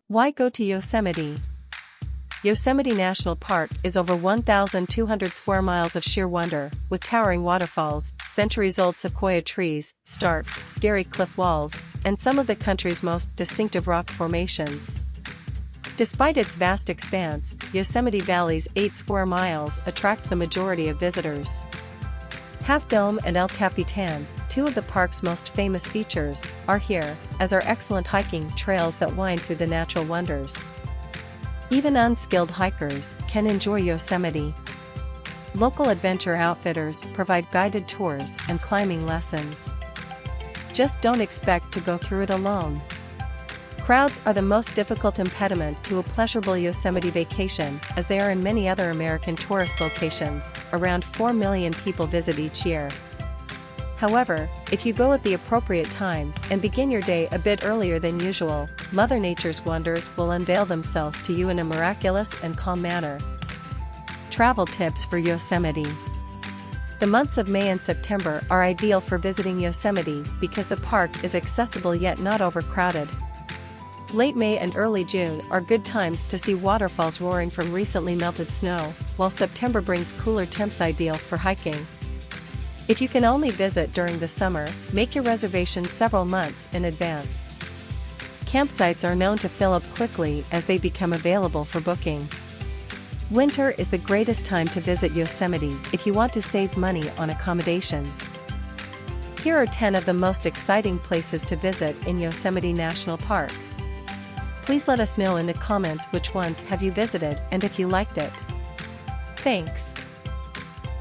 Why go to Yosemite? Yosemite National Park is over 1,200 square miles of sheer wonder, with towering waterfalls, centuries-old sequoia trees, stark, scary cliff walls, and some of the country's most distinctive rock formations. Despite its vast expanse, Yosemite Valley's 8 square miles attract the majority of visitors. Half Dome and El Capitan, two of the park's most famous features, are here, as are excellent hiking trails that wind through the natural wonders. Even unskilled hikers can enjoy Yosemite. Local adventure outfitters provide guided tours and climbing lessons. Just don't expect to go through it alone. Crowds are the most difficult impediment to a pleasurable Yosemite vacation, as they are in many other American tourist locations. Around 4 million people visit each year. However, if you go at the appropriate time and begin your day a bit earlier than usual, Mother Nature's wonders will unveil themselves to you in a miraculous and calm manner. Travel tips for Yosemite. The months of May and September are ideal for visiting Yosemite because the park is accessible yet not overcrowded. Late May and early June are good times to see waterfalls roaring from recently melted snow, while September brings cooler temps ideal for hiking. If you can only visit during the summer, make your reservations several months in advance. Campsites are known to fill up quickly as they become available for booking. Winter is the greatest time to visit Yosemite if you want to save money on accommodations. Here are 10 of the most exciting places to visit in Yosemite National Park. Please let us know in the comments which ones have you visited and if you liked it. Thanks.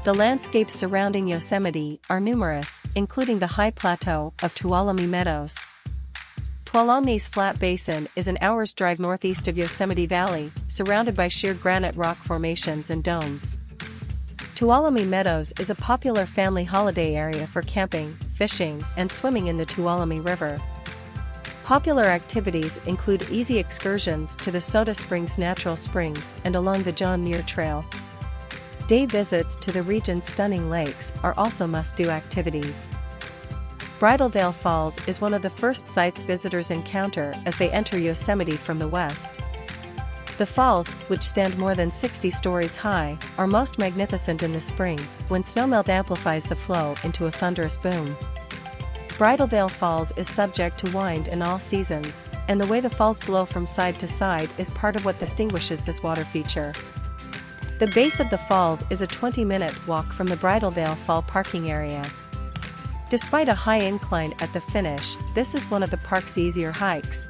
The landscapes surrounding Yosemite are numerous, including the high plateau of Tuolumne Meadows. Tuolumne's flat basin is an hour's drive northeast of Yosemite Valley, surrounded by sheer granite rock formations and domes. Tuolumne Meadows is a popular family holiday area for camping, fishing, and swimming in the Tuolumne River. Popular activities include easy excursions to the Soda Springs Natural Springs and along the John Muir Trail. Day visits to the region's stunning lakes are also must-do activities. Bridal Veil Falls is one of the first sights visitors encounter as they enter Yosemite from the west. The falls, which stand more than 60 stories high, are most magnificent in the spring, when snowmelt amplifies the flow into a thunderous boom. Bridal Veil Falls is subject to wind in all seasons, and the way the falls blow from side to side is part of what distinguishes this water feature. The base of the falls is a 20-minute walk from the Bridal Veil Fall parking area. Despite a high incline at the finish, this is one of the park's easier hikes.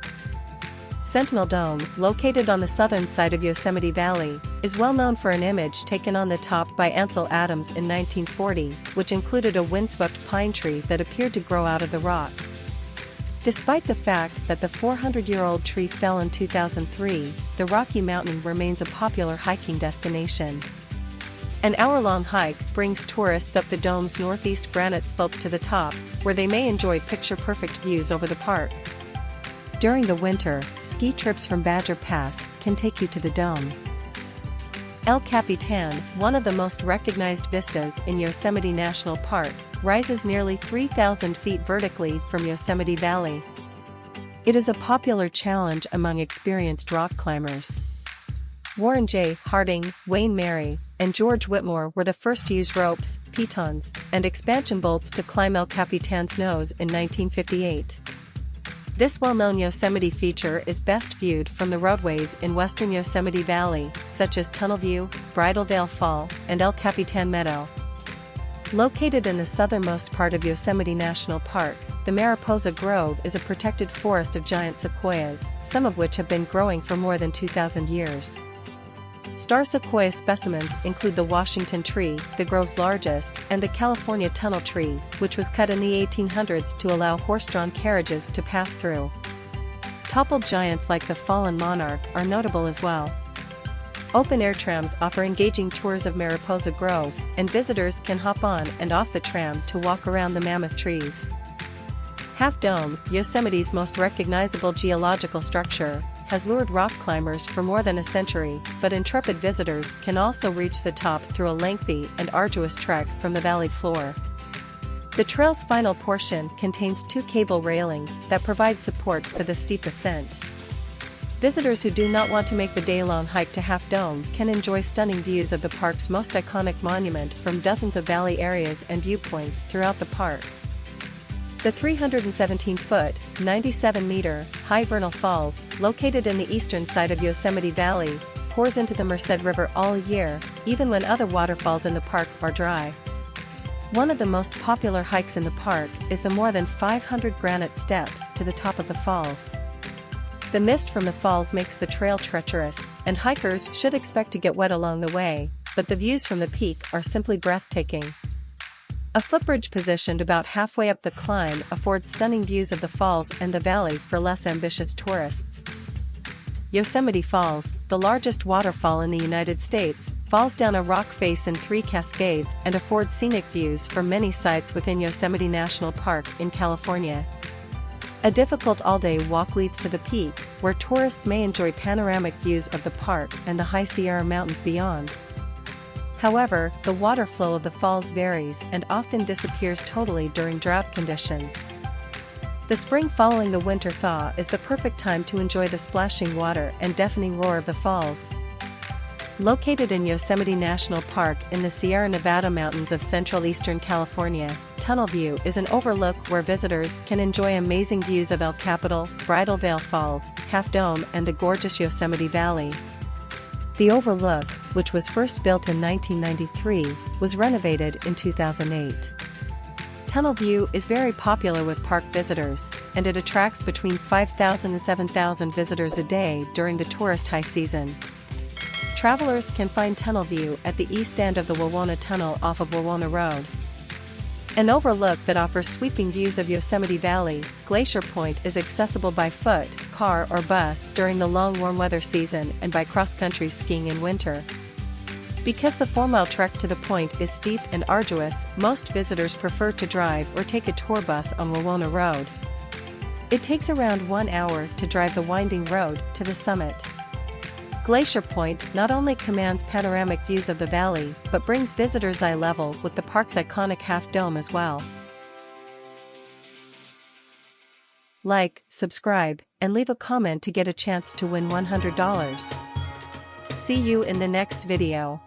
Sentinel Dome, located on the southern side of Yosemite Valley, is well known for an image taken on the top by Ansel Adams in 1940, which included a windswept pine tree that appeared to grow out of the rock. Despite the fact that the 400-year-old tree fell in 2003, the Rocky Mountain remains a popular hiking destination. An hour-long hike brings tourists up the dome's northeast granite slope to the top, where they may enjoy picture-perfect views over the park. During the winter, ski trips from Badger Pass can take you to the dome. El Capitan, one of the most recognized vistas in Yosemite National Park, rises nearly 3,000 feet vertically from Yosemite Valley. It is a popular challenge among experienced rock climbers. Warren J. Harding, Wayne Mary, and George Whitmore were the first to use ropes, pitons, and expansion bolts to climb El Capitan's nose in 1958. This well-known Yosemite feature is best viewed from the roadways in western Yosemite Valley, such as Tunnel View, Bridal Veil Fall, and El Capitan Meadow. Located in the southernmost part of Yosemite National Park, the Mariposa Grove is a protected forest of giant sequoias, some of which have been growing for more than 2,000 years. Star sequoia specimens include the Washington tree, the grove's largest, and the California tunnel tree, which was cut in the 1800s to allow horse-drawn carriages to pass through. Toppled giants like the fallen monarch are notable as well. Open-air trams offer engaging tours of Mariposa Grove, and visitors can hop on and off the tram to walk around the mammoth trees. Half Dome, Yosemite's most recognizable geological structure, has lured rock climbers for more than a century, but intrepid visitors can also reach the top through a lengthy and arduous trek from the valley floor. The trail's final portion contains 2 cable railings that provide support for the steep ascent. Visitors who do not want to make the day-long hike to Half Dome can enjoy stunning views of the park's most iconic monument from dozens of valley areas and viewpoints throughout the park. The 317-foot, 97-meter, high Vernal Falls, located in the eastern side of Yosemite Valley, pours into the Merced River all year, even when other waterfalls in the park are dry. One of the most popular hikes in the park is the more than 500 granite steps to the top of the falls. The mist from the falls makes the trail treacherous, and hikers should expect to get wet along the way, but the views from the peak are simply breathtaking. A footbridge positioned about halfway up the climb affords stunning views of the falls and the valley for less ambitious tourists. Yosemite Falls, the largest waterfall in the United States, falls down a rock face in 3 cascades and affords scenic views from many sites within Yosemite National Park in California. A difficult all-day walk leads to the peak, where tourists may enjoy panoramic views of the park and the High Sierra Mountains beyond. However, the water flow of the falls varies and often disappears totally during drought conditions. The spring following the winter thaw is the perfect time to enjoy the splashing water and deafening roar of the falls. Located in Yosemite National Park in the Sierra Nevada mountains of central eastern California, Tunnel View is an overlook where visitors can enjoy amazing views of El Capital, Bridal Veil Falls, Half Dome, and the gorgeous Yosemite Valley. The overlook, which was first built in 1993, was renovated in 2008. Tunnel View is very popular with park visitors, and it attracts between 5,000 and 7,000 visitors a day during the tourist high season. Travelers can find Tunnel View at the east end of the Wawona Tunnel off of Wawona Road. An overlook that offers sweeping views of Yosemite Valley, Glacier Point is accessible by foot, car or bus during the long warm weather season and by cross-country skiing in winter. Because the 4-mile trek to the point is steep and arduous, most visitors prefer to drive or take a tour bus on Wawona Road. It takes around 1 hour to drive the winding road to the summit. Glacier Point not only commands panoramic views of the valley, but brings visitors eye level with the park's iconic Half Dome as well. Like, subscribe, and leave a comment to get a chance to win $100. See you in the next video.